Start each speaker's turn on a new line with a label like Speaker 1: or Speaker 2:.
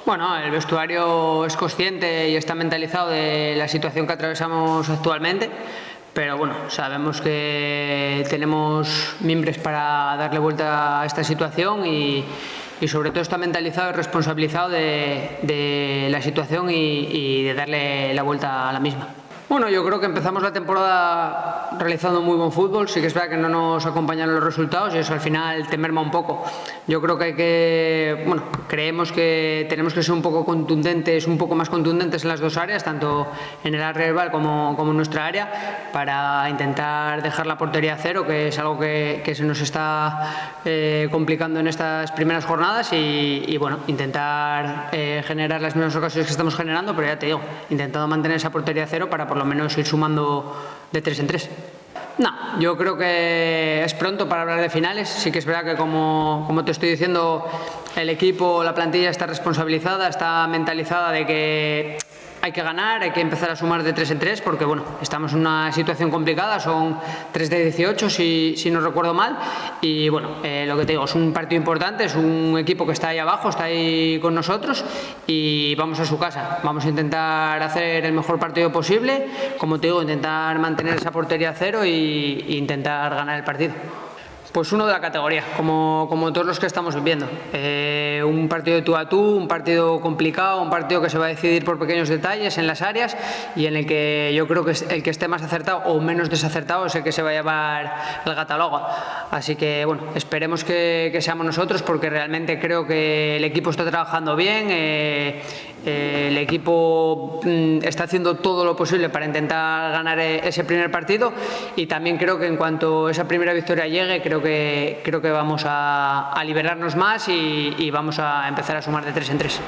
Speaker 1: Bueno, el vestuario es consciente y está mentalizado de la situación que atravesamos actualmente, pero bueno, sabemos que tenemos mimbres para darle vuelta a esta situación y sobre todo está mentalizado y responsabilizado de la situación y de darle la vuelta a la misma. Bueno, yo creo que empezamos la temporada realizando muy buen fútbol. Sí que es verdad que no nos acompañan los resultados y eso al final te merma un poco. Yo creo que creemos que tenemos que ser un poco más contundentes en las dos áreas, tanto en el área rival como en nuestra área, para intentar dejar la portería a cero, que es algo que se nos está complicando en estas primeras jornadas y bueno, intentar generar las mismas ocasiones que estamos generando, pero ya te digo, intentando mantener esa portería a cero para por lo menos ir sumando de 3 en 3. No, yo creo que es pronto para hablar de finales. Sí que es verdad que como te estoy diciendo, el equipo, la plantilla está responsabilizada, está mentalizada de que hay que ganar, hay que empezar a sumar de 3 en 3 porque bueno, estamos en una situación complicada, son 3 de 18 si no recuerdo mal y bueno, lo que te digo, es un partido importante, es un equipo que está ahí abajo, está ahí con nosotros y vamos a su casa, vamos a intentar hacer el mejor partido posible, como te digo, intentar mantener esa portería a cero e intentar ganar el partido. Pues uno de la categoría, como todos los que estamos viviendo. Un partido de tú a tú, un partido complicado, un partido que se va a decidir por pequeños detalles en las áreas y en el que yo creo que el que esté más acertado o menos desacertado es el que se va a llevar el catálogo. Así que bueno, esperemos que seamos nosotros porque realmente creo que el equipo está trabajando bien, el equipo está haciendo todo lo posible para intentar ganar ese primer partido y también creo que en cuanto esa primera victoria llegue, creo que vamos a liberarnos más y vamos a empezar a sumar de 3 en 3.